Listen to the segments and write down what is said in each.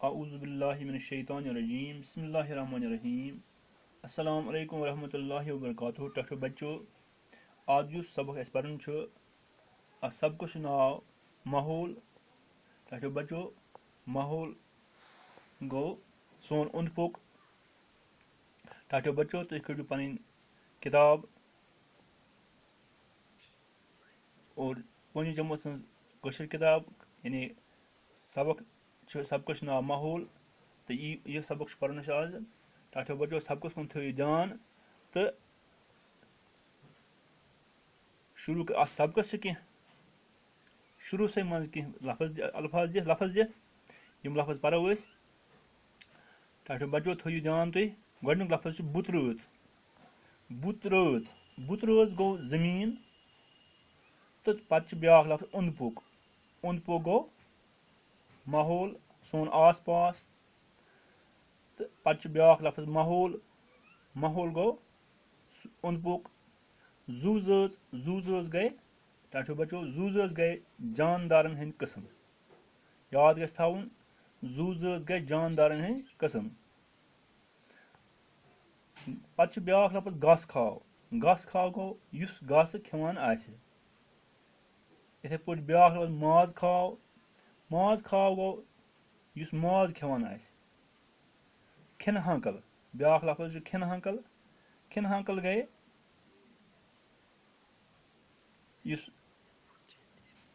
आऊज़ुबिल्लाहि मिनश्शैतानिर्रजीम बिस्मिल्लाहिर्रहमानिर्रहीम अस्सलामु अलैकुम वरहमतुल्लाहि वबरकातुहू। टठो बच्चों, आज युस सबक अस परन छु अस सबक छु नाव माहौल। टठो बच्चों, माहौल गो सोन उंद पुक। टठो बच्चों, तुम करो पन किताब और पुंज जमो सज कशर किताब यानी सबक सबक नाव माहौल। तो यह सबक पर्न आज। टठो बच्चों, सबक कुन थो ध्यान। तो शुरू सबक से कह शुरू से मज कह लफज अल्फाज दिख यम लफज परो अस। टठो बच्चों, थो ध्यान तुम गोडनुक लफज बुतरज। बुतरज बुतरज गो जमीन। तो पत ब्या लफज उंद पुक। उंद पुक गो माहौल सोन आस पास। तो पत ब्या लफज माहौल। माहौल गो उंद पुक। जूज गए टठो बच्चों, जूज गए जानदारन हंद किस्म। याद गस थवन जूज गए जानदारन हंद किस्म। पत ब्या लफज घास खाव। घास खाव गो युस घास खेवान आसे। इथे पे ब्या लफज माज खाव। माज खाव गो युस माज खेवान आसे। खिन हंकल ब्या लफज खिन हंकल। खिन हंकल गए युस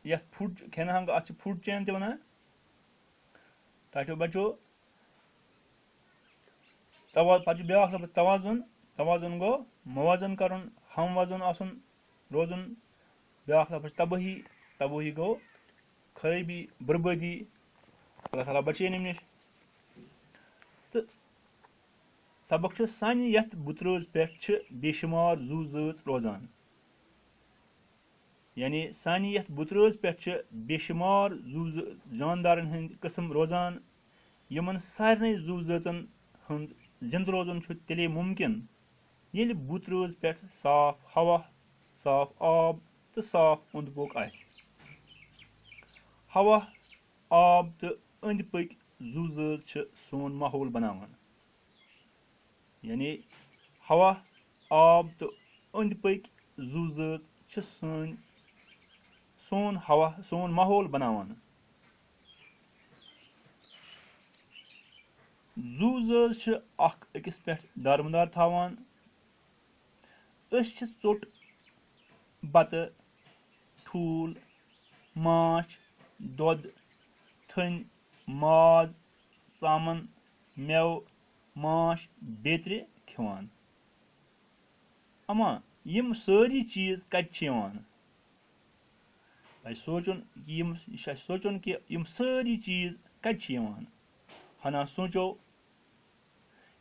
यथ फूड खिन हंकल अत फूड चेन ते वनान। टठो बच्चों, पत ब्या लफज तवाजुन। तवाजुन गो मवाजन करन, हम वजन आसन रोजन। ब्या लफज तबाही। तबाही गो खराबी बर्बादी। अल्लाह ताला बचे नम नश। तो सबक सान यथ बुतरज पे बेशुमार जू जज रोजान। यानी सान यथ बुतरज पे बेशुमार जू जानदारन हंद किस्म रोजान। यमन सारे जू जन हंद जिंद रोजन तेले मुमकिन ये बुतरज पे साफ हवा, साफ आब तो साफ उंद पुक आए। हवा, आब तो अंद पक जू जज सोन माहौल बनावान। यानी हवा, आब तो अंद पक जू जज सोन हवा सोन माहौल बनावान। जू जज अकिस पे दारमदार थावान। चोट बत, ठूल, माछ, दोद, थन, माज, सामन, मेव, माश, बेत्र खेवान। अमा यम सारी चीज कत सोचुन कि यम सारी चीज कत हना सोचो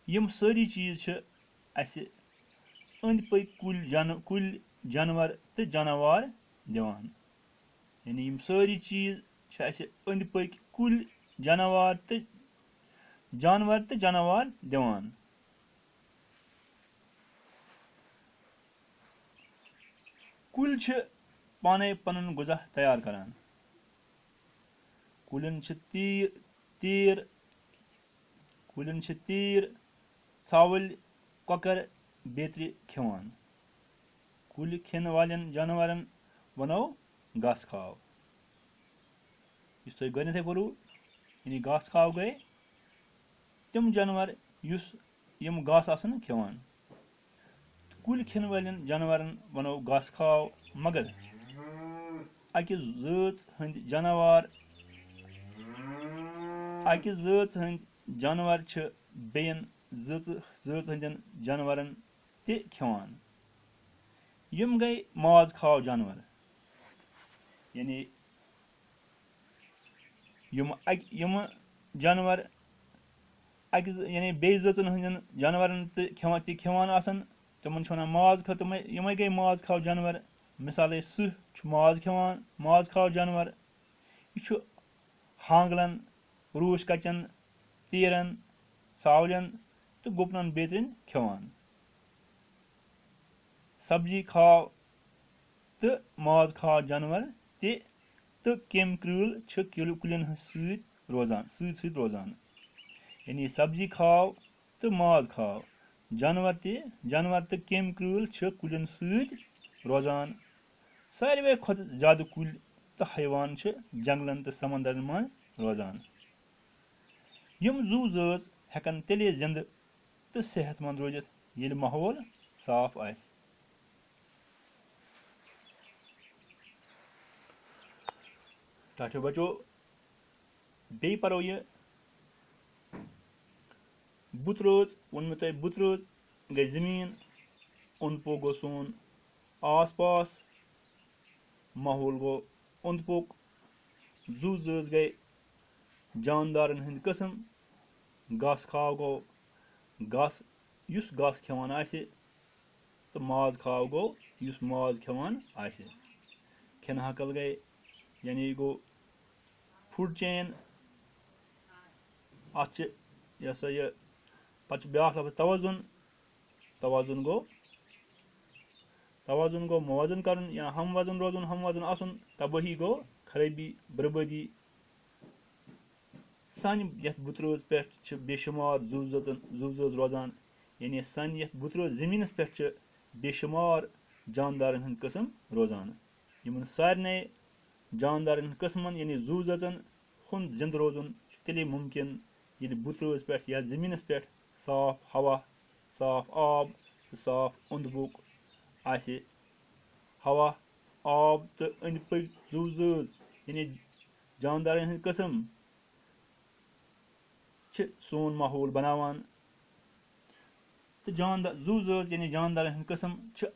यम सारी चीज अंद पक कुल जानवर तो जानवर दिवान। यानी यम सारी चीज अंद पक कुल जानवर तो जानवर दिवान। कुल पाने पन गुजा तैयार करान। कुलन तीर छावल, ककर, बेत्र खेवान। कुल खिन वालन जानवरन वनो घास खाव। तुम गए पो यानी घास खाव गए तम जानवर युस यम घास आसन खेवान। कुल खिन वालन जानवरन वनो घास खाव। मगर अकिस जच हंद जानवर बेयन जच हंदन जानवरन ते खेवान। यम गए माज खाव जानवर। यानी यम जानवर यानी बे जचन हंदन जानवरन ते खेवान आसन तमन वनान माज खा। यम गए माज खाव जानवर। मिसाल सह माज खेवान, माज खाव जानवर। यह हांगलन, रूश कचन, तीरन, सावलन तो गुपनन बेतरन खेवान। सब्जी खाव तो माज खाव जानवर ते तो केम क्रूल कुलन सत रोजान। यानी सब्जी खाओ तो माज खाओ जानवर तो केम क्रूल कुलिन सत रोजान सारे खुद ज्यादा कुल तो हैवान जंगलन तो समंदरन मज रोजान यम जू जज हेकन तेले जिंद तो सेहतमंद रोजित येल माहौल साफ आए। बचो बे परो ये बुतरोज वोन मे बुतरोज गई जमीन ओंद पोक गो सोन आस पास माहौल गो ओंद पोक जू जज गई जानदारन हंद कस्म घास खाव गो घास युस घास खेवान आसे तो माज खाव गो युस माज खेवान आसे खेन हकल गई यानी गो फूड चेन अत यह सा यह पच ब्याख लफ्ज तवाजुन गो मवाजन कर या हम वजन आसन तबाही गो खराबी बर्बादी सान यथ बुतरोज पे बेशुमार जू जज रोजान यानी सान यथ बुतरोज जमीनस पे बेशुमार जानदारन हंद कस्म रोजान यमन सारने जानदारन हंद कस्मन यानी जू जजन हुंद जिंद रोजन तेले मुमकिन ये बुतरोज पे या जमीनस पे साफ हवा साफ आब साफ ओंद पोक आसे हवा आब तो अंद पक जू जज यानी जानदारन हंद कस्म सोन माहौल बनावान तो जू जज यानी जानदारन हंद कस्म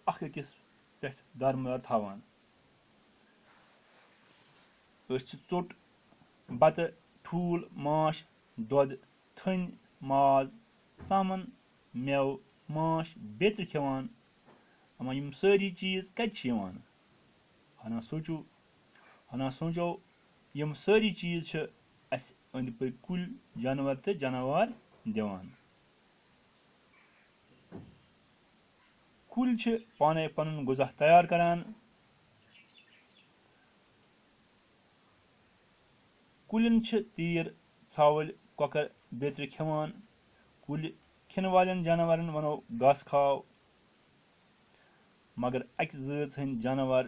अख अकिस पे दारमदार थावान चोट बत ठूल माश दोद थन माज सामन मेव माश बेत्र खेवान अमा यम सारी चीज कत हना सोचो यम सारी चीज अस अंद पक कुल जानवर तो जानवर दिवान कुल पाने पन गुजा तैयार करान कुलिन तीर छावल कॉकर बेत्र खेवान कुल खिन वालन जानवरन वनो घास खाओ मगर अक जज हंद जानवर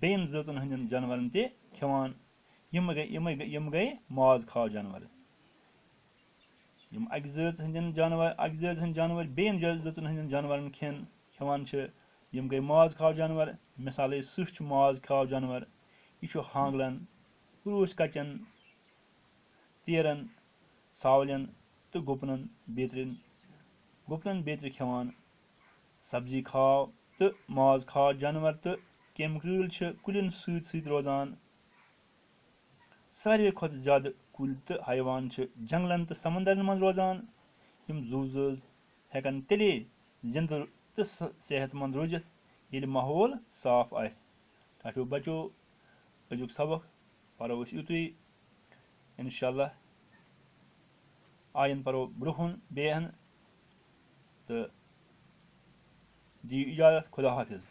बेन जजन हंदन जानवरन ते खेवान यम गई माज खाओ जानवर यम अक जज हंद जानवर बेन जजन हंदन जानवरन खेवान यम गई माज खाओ जानवर मिसाल सह माज खाओ जानवर यह हांगलन क्रूस कचन तेरन सावलन तो गुपनन बेत्र खेवान सब्जी खाओ तो माज खाओ जानवर तो केमिकल कुलिन सत रोजान सारे खुद ज्यादा कुल तो हैवान जंगलन तो समंदरन मज रोजान यम जू जज हेकन तेले जिंद तो सेहतमंद रोजित ये माहौल साफ आए। बचो अजुक सबक परो युतुई इंशाल्लाह आयन परो ब्रुहन बेहन तो दी इजाजत खुदा हाफिज।